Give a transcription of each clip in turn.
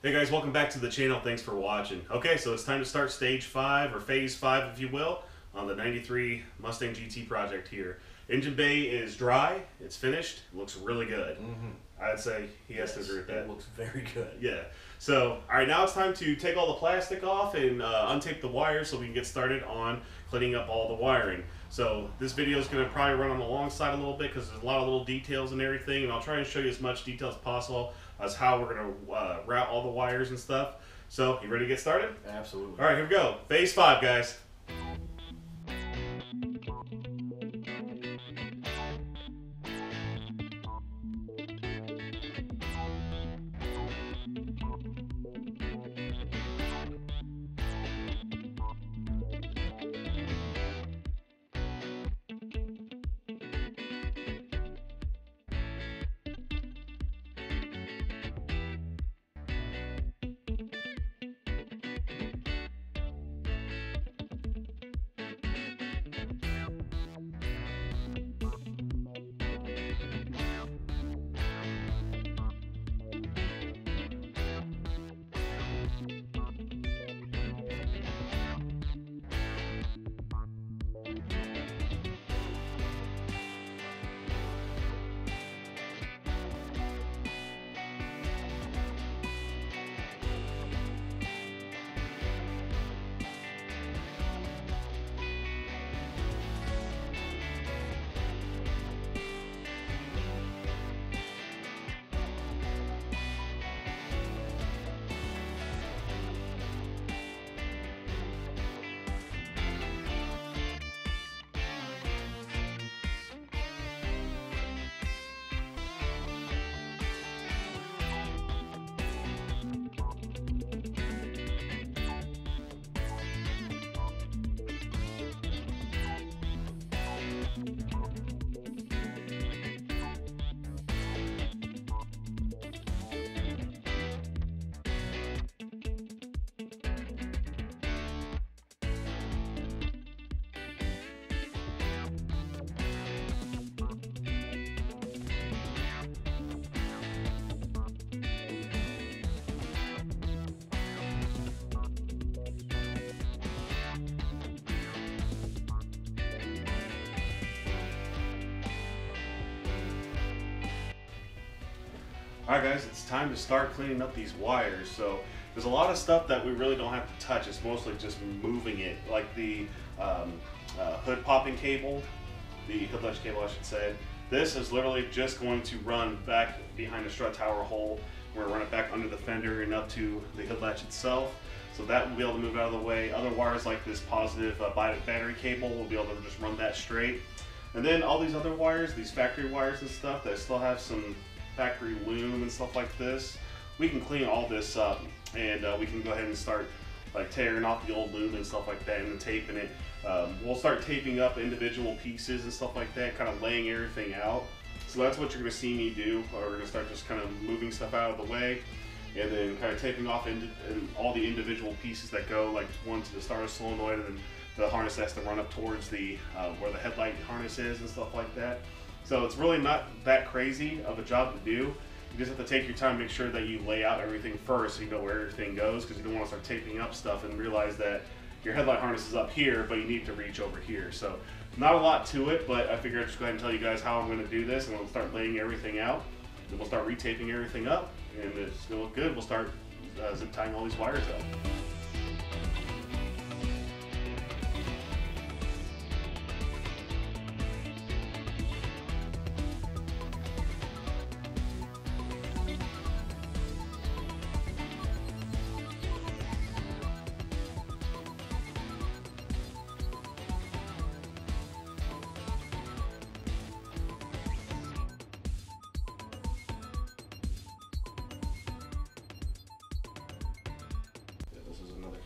Hey guys, welcome back to the channel. Thanks for watching. Okay, so it's time to start stage 5 or phase 5 if you will on the 93 Mustang GT project here. Engine bay is dry, it's finished, it looks really good. I'd say he has to agree with that. It looks very good. Yeah. So, alright, now it's time to take all the plastic off and untape the wires so we can get started on cleaning up all the wiring. So, this video is going to probably run on the long side a little bit because there's a lot of little details and everything, and I'll try and show you as much detail as possible as how we're going to route all the wires and stuff. So, you ready to get started? Absolutely. Alright, here we go. Phase 5, guys. Alright guys, it's time to start cleaning up these wires. So there's a lot of stuff that we really don't have to touch. It's mostly just moving it, like the hood popping cable, the hood latch cable I should say. This is literally just going to run back behind the strut tower hole. We're going to run it back under the fender and up to the hood latch itself. So that will be able to move out of the way. Other wires like this positive battery cable, we'll be able to just run that straight. And then all these other wires, these factory wires and stuff that still have some factory loom and stuff like this, we can clean all this up, and we can go ahead and start like tearing off the old loom and stuff like that and then taping it. We'll start taping up individual pieces and stuff like that, kind of laying everything out. So that's what you're going to see me do. We're going to start just kind of moving stuff out of the way and then kind of taping off all the individual pieces that go, like one to the starter solenoid, and then the harness has to run up towards the where the headlight harness is and stuff like that. So it's really not that crazy of a job to do. You just have to take your time, make sure that you lay out everything first so you know where everything goes, because you don't want to start taping up stuff and realize that your headlight harness is up here, but you need to reach over here. So not a lot to it, but I figured I'd just go ahead and tell you guys how I'm going to do this, and we'll start laying everything out. Then we'll start retaping everything up, and it's going to look good. We'll start zip tying all these wires up.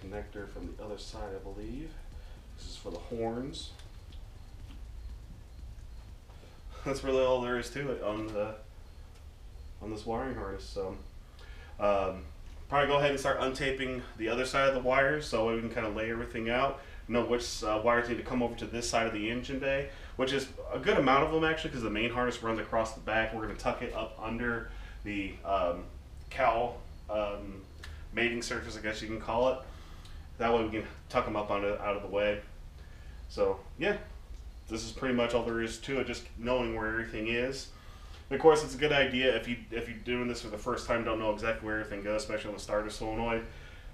Connector from the other side, I believe. This is for the horns. That's really all there is to it on this wiring harness. So probably go ahead and start untaping the other side of the wires so we can kind of lay everything out. Know which wires need to come over to this side of the engine bay, which is a good amount of them actually, because the main harness runs across the back. We're going to tuck it up under the cowl mating surface, I guess you can call it. That way we can tuck them up out of the way. So yeah, this is pretty much all there is to it, just knowing where everything is. And of course, it's a good idea if you're doing this for the first time, don't know exactly where everything goes, especially on the starter solenoid.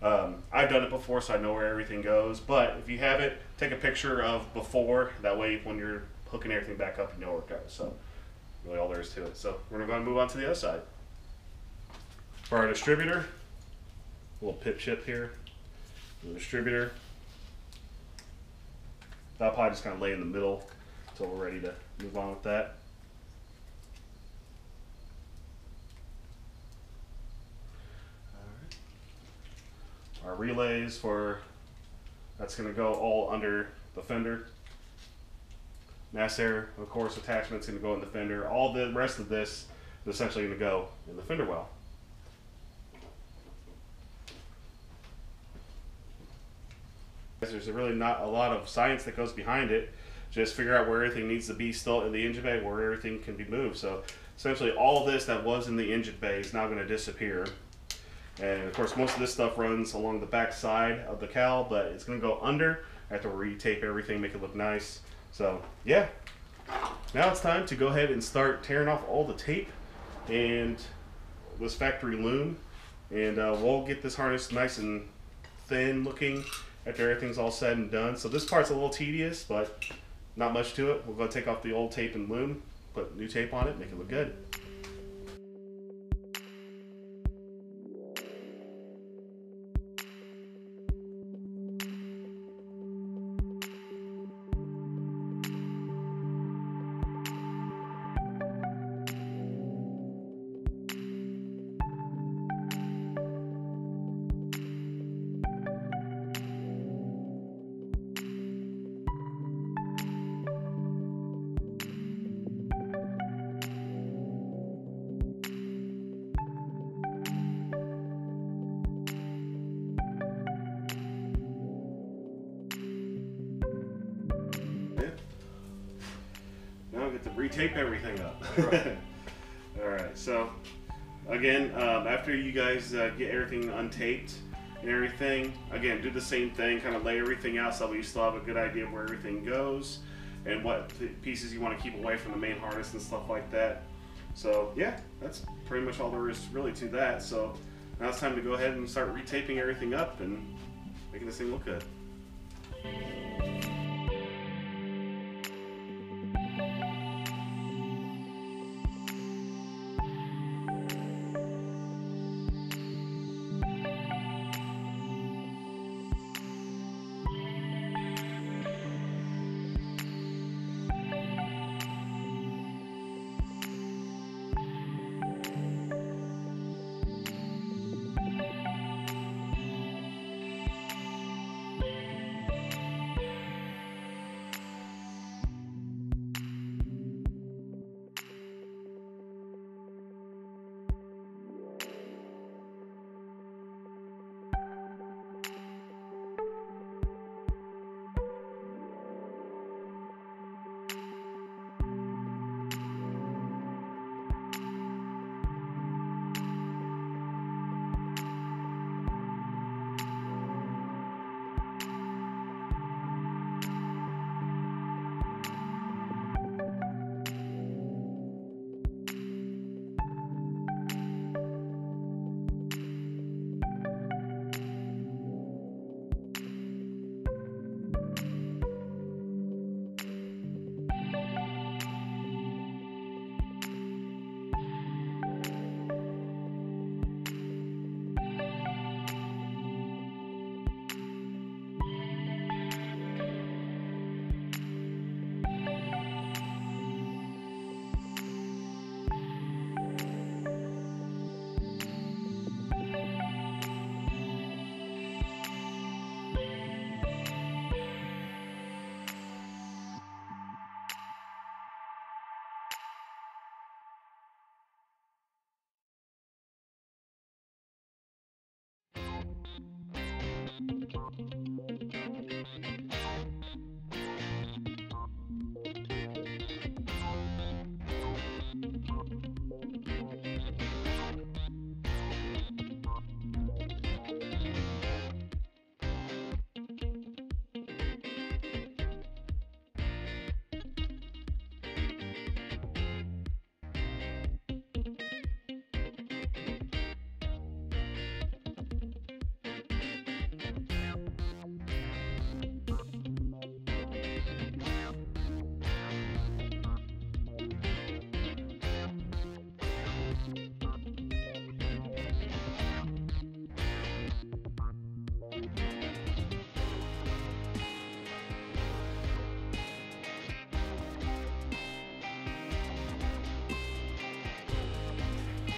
I've done it before, so I know where everything goes. But if you have it, take a picture of before. That way, when you're hooking everything back up, you know where it goes. So really all there is to it. So we're going to move on to the other side. For our distributor, a little pip chip here. The distributor. That'll probably just kind of lay in the middle until we're ready to move on with that. Our relays that's going to go all under the fender. Mass air, of course, attachment's going to go in the fender. All the rest of this is essentially going to go in the fender well. There's really not a lot of science that goes behind it. Just figure out where everything needs to be still in the engine bay, where everything can be moved. So essentially all of this that was in the engine bay is now going to disappear. And of course most of this stuff runs along the back side of the cowl, but it's going to go under. I have to re-tape everything, make it look nice. So yeah, now it's time to go ahead and start tearing off all the tape and this factory loom. And we'll get this harness nice and thin looking after everything's all said and done. So this part's a little tedious, but not much to it. We're going to take off the old tape and loom, put new tape on it, make it look good. Now we get to re-tape everything up. Alright, so again, after you guys get everything untaped and everything, again, do the same thing, kind of lay everything out so that you still have a good idea of where everything goes and what pieces you want to keep away from the main harness and stuff like that. So yeah, that's pretty much all there is really to that. So now it's time to go ahead and start retaping everything up and making this thing look good.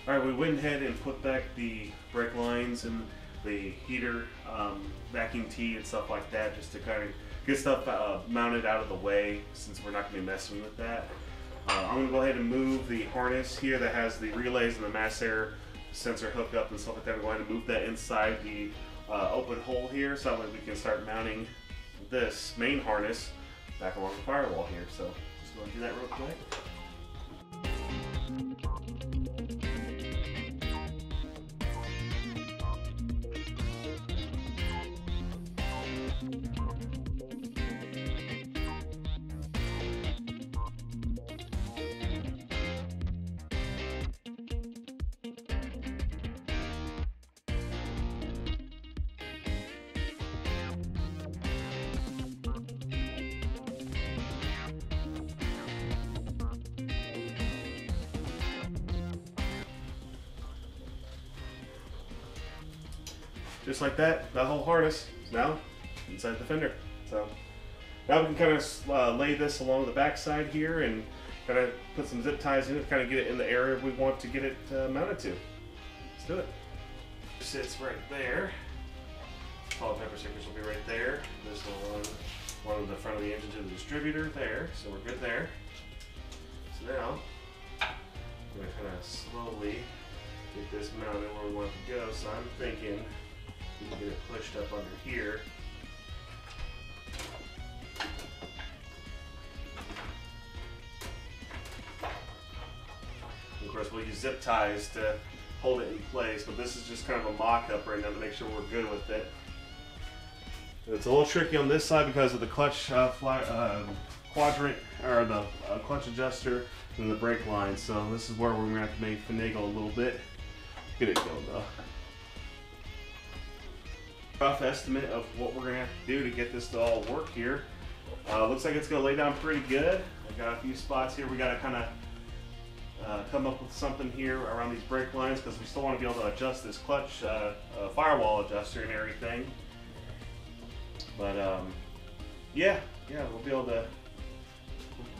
All right, we went ahead and put back the brake lines and the heater, vacuum tee and stuff like that, just to kind of get stuff mounted out of the way since we're not going to be messing with that. I'm going to go ahead and move the harness here that has the relays and the mass air sensor hookup and stuff like that. I'm going to move that inside the open hole here so that we can start mounting this main harness back along the firewall here. So just going to do that real quick. Just like that, that whole harness is now inside the fender. So now we can kind of lay this along the back side here and kind of put some zip ties in it to kind of get it in the area we want to get it mounted to. Let's do it. It sits right there. All the pepper stickers will be right there. This will run on the front of the engine to the distributor there, so we're good there. So now I'm going to kind of slowly get this mounted where we want it to go. So I'm thinking we can get it pushed up under here. Of course, we'll use zip ties to hold it in place, but this is just kind of a mock-up right now to make sure we're good with it. It's a little tricky on this side because of the clutch quadrant, or the clutch adjuster and the brake line. So this is where we're going to have to maybe finagle a little bit. Get it going though. Rough estimate of what we're going to have to do to get this to all work here. Looks like it's going to lay down pretty good. I got a few spots here. We got to kind of come up with something here around these brake lines because we still want to be able to adjust this clutch firewall adjuster and everything. But yeah, we'll be able to.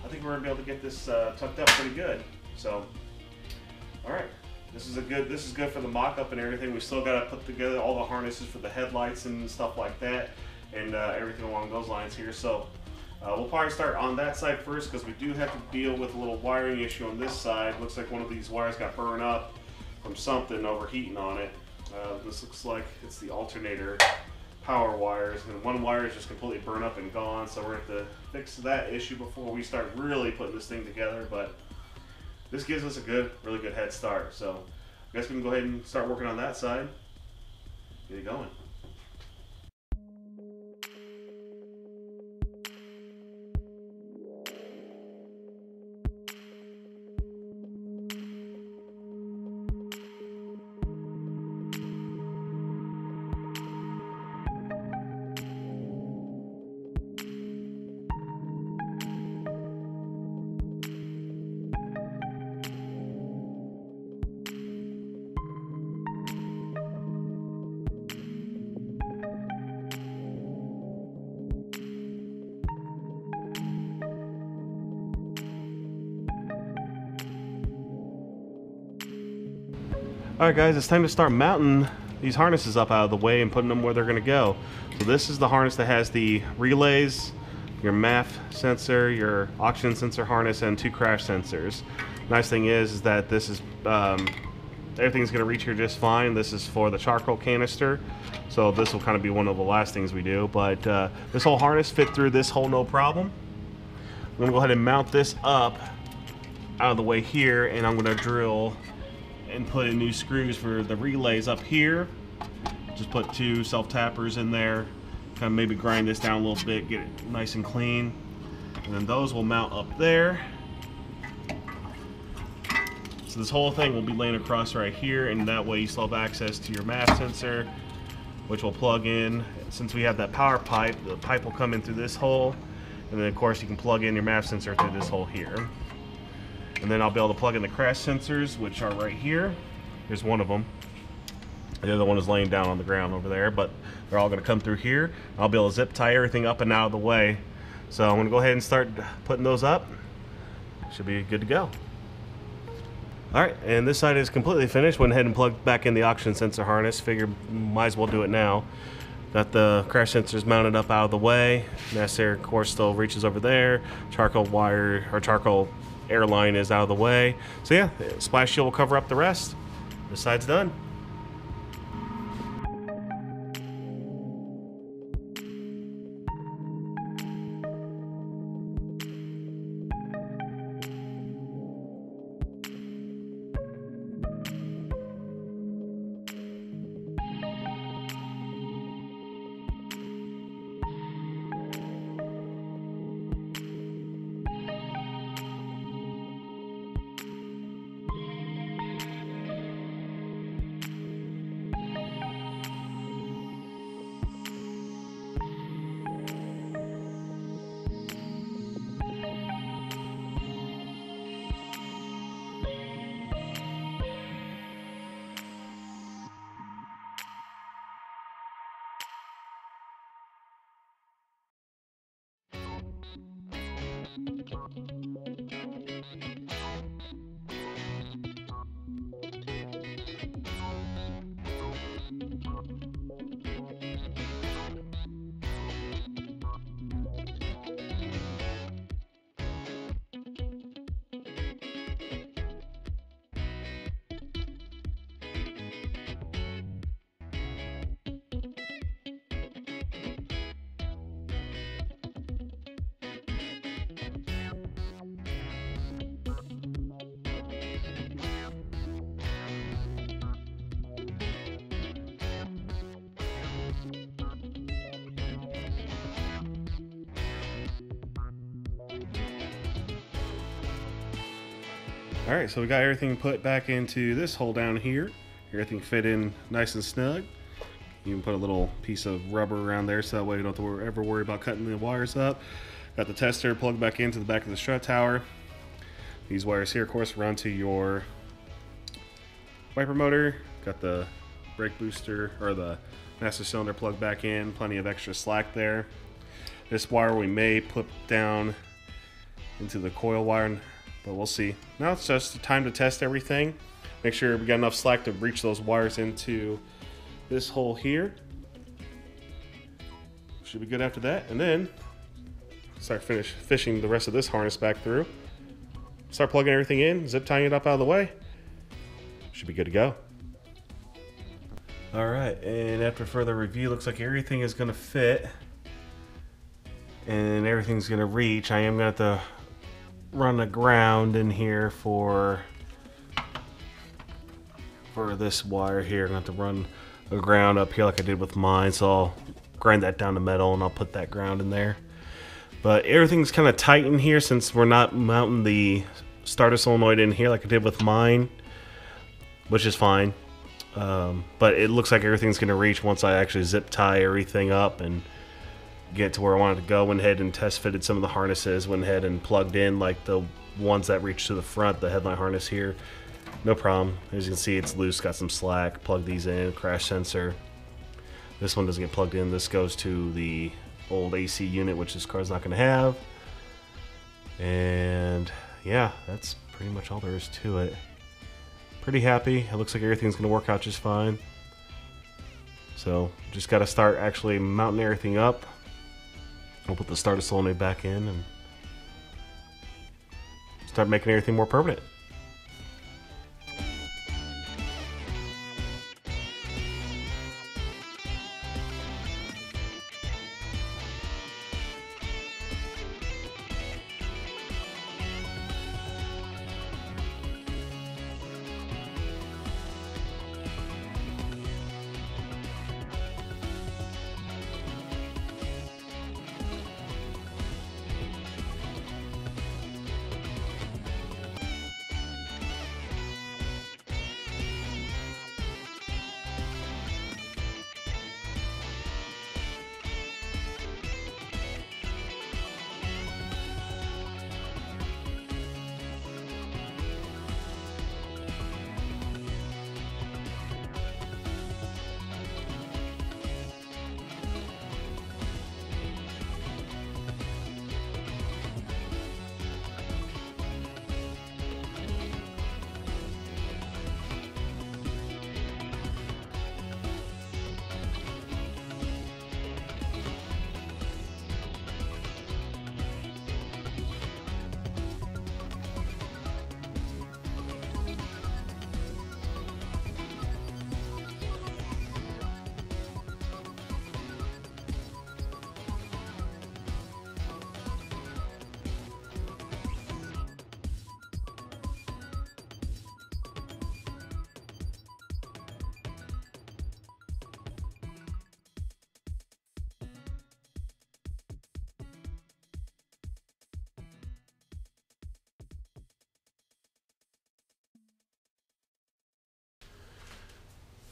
I think we're going to be able to get this tucked up pretty good. So, all right. This is good for the mock-up and everything. We still got to put together all the harnesses for the headlights and stuff like that, and everything along those lines here. So we'll probably start on that side first because we do have to deal with a little wiring issue on this side. Looks like one of these wires got burned up from something overheating on it. This looks like it's the alternator power wires, and one wire is just completely burned up and gone. So we're going to have to fix that issue before we start really putting this thing together. But this gives us a really good head start. So I guess we can go ahead and start working on that side. Get it going. Alright guys, it's time to start mounting these harnesses up out of the way and putting them where they're going to go. So this is the harness that has the relays, your MAF sensor, your oxygen sensor harness, and 2 crash sensors. Nice thing is that this is everything's going to reach here just fine. This is for the charcoal canister, so this will kind of be one of the last things we do. But this whole harness fit through this hole no problem. I'm going to go ahead and mount this up out of the way here, and I'm going to drill and put in new screws for the relays up here. Just put 2 self-tappers in there, kind of maybe grind this down a little bit, get it nice and clean, and then those will mount up there. So this whole thing will be laying across right here, and that way you still have access to your MAF sensor, which will plug in. Since we have that power pipe, the pipe will come in through this hole, and then of course you can plug in your MAF sensor through this hole here. And then I'll be able to plug in the crash sensors, which are right here. Here's one of them. The other one is laying down on the ground over there, but they're all going to come through here. I'll be able to zip tie everything up and out of the way. So I'm going to go ahead and start putting those up. Should be good to go. All right, and this side is completely finished. Went ahead and plugged back in the oxygen sensor harness. Figured might as well do it now. Got the crash sensors mounted up out of the way. Necessary, of course, still reaches over there. Charcoal wire or charcoal airline is out of the way. So yeah, splash shield will cover up the rest. This side's done. All right, so we got everything put back into this hole down here. Everything fit in nice and snug. You can put a little piece of rubber around there so that way you don't have to ever worry about cutting the wires up. Got the tester plugged back into the back of the strut tower. These wires here, of course, run to your wiper motor. Got the brake booster or the master cylinder plugged back in. Plenty of extra slack there. This wire we may put down into the coil wire, but we'll see. Now it's just time to test everything. Make sure we got enough slack to reach those wires into this hole here. Should be good after that. And then start fishing the rest of this harness back through. Start plugging everything in, zip tying it up out of the way. Should be good to go. All right, and after further review, looks like everything is gonna fit and everything's gonna reach. I am gonna have to run a ground in here for this wire here. I'm gonna have to run a ground up here like I did with mine, so I'll grind that down to metal and I'll put that ground in there. But everything's kind of tight in here since we're not mounting the starter solenoid in here like I did with mine, which is fine. But it looks like everything's gonna reach once I actually zip tie everything up and get to where I wanted to go. Went ahead and test fitted some of the harnesses, went ahead and plugged in like the ones that reach to the front, the headlight harness here. No problem. As you can see, it's loose, got some slack. Plug these in, crash sensor. This one doesn't get plugged in. This goes to the old AC unit, which this car's not going to have. And yeah, that's pretty much all there is to it. Pretty happy. It looks like everything's going to work out just fine. So just got to start actually mounting everything up. I'll put the starter solenoid back in and start making everything more permanent.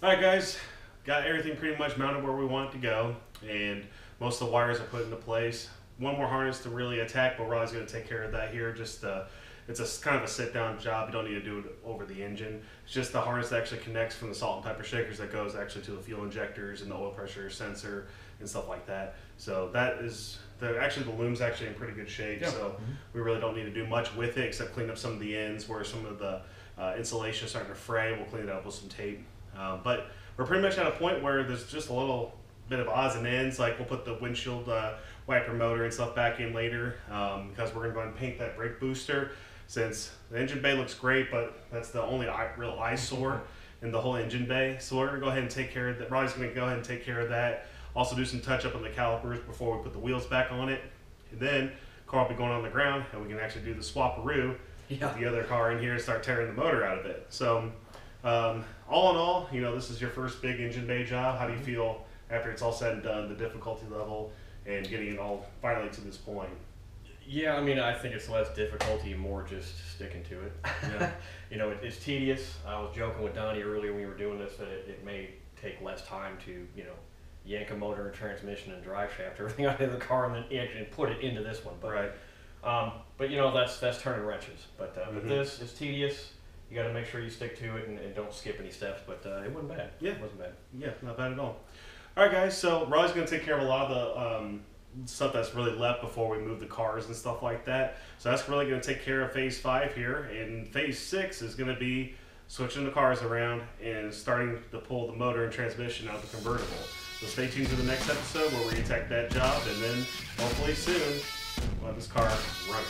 Alright guys, got everything pretty much mounted where we want it to go, and most of the wires are put into place. One more harness to really attack, but Rod's going to take care of that here. Just it's a kind of a sit-down job. You don't need to do it over the engine. It's just the harness that actually connects from the salt and pepper shakers that goes actually to the fuel injectors and the oil pressure sensor and stuff like that. So that is actually the loom's actually in pretty good shape. Yeah. So we really don't need to do much with it except clean up some of the ends where some of the insulation is starting to fray. We'll clean it up with some tape. But we're pretty much at a point where there's just a little bit of odds and ends. Like we'll put the windshield wiper motor and stuff back in later because we're going to go ahead and paint that brake booster. Since the engine bay looks great, but that's the only real eyesore in the whole engine bay. So we're going to go ahead and take care of that. Ronnie's going to go ahead and take care of that. Also do some touch up on the calipers before we put the wheels back on it. And then car will be going on the ground and we can actually do the swap-a-roo with the other car in here and start tearing the motor out of it. So all in all, you know, this is your first big engine bay job. How do you feel after it's all said and done, the difficulty level and getting it all finally to this point? Yeah, I mean, I think it's less difficulty, more just sticking to it. Yeah. You know, it's tedious. I was joking with Donnie earlier when we were doing this that it may take less time to, you know, yank a motor and transmission and drive shaft, everything out of the car, and then actually put it into this one. But, but you know, that's turning wrenches. But with this, it's tedious. You got to make sure you stick to it and don't skip any steps. But it wasn't bad. Yeah, it wasn't bad. Yeah, not bad at all. All right, guys. So Ronnie's going to take care of a lot of the stuff that's really left before we move the cars and stuff like that. So that's really going to take care of phase 5 here. And phase 6 is going to be switching the cars around and starting to pull the motor and transmission out of the convertible. So stay tuned to the next episode where we attack that job, and then hopefully soon we'll have this car running.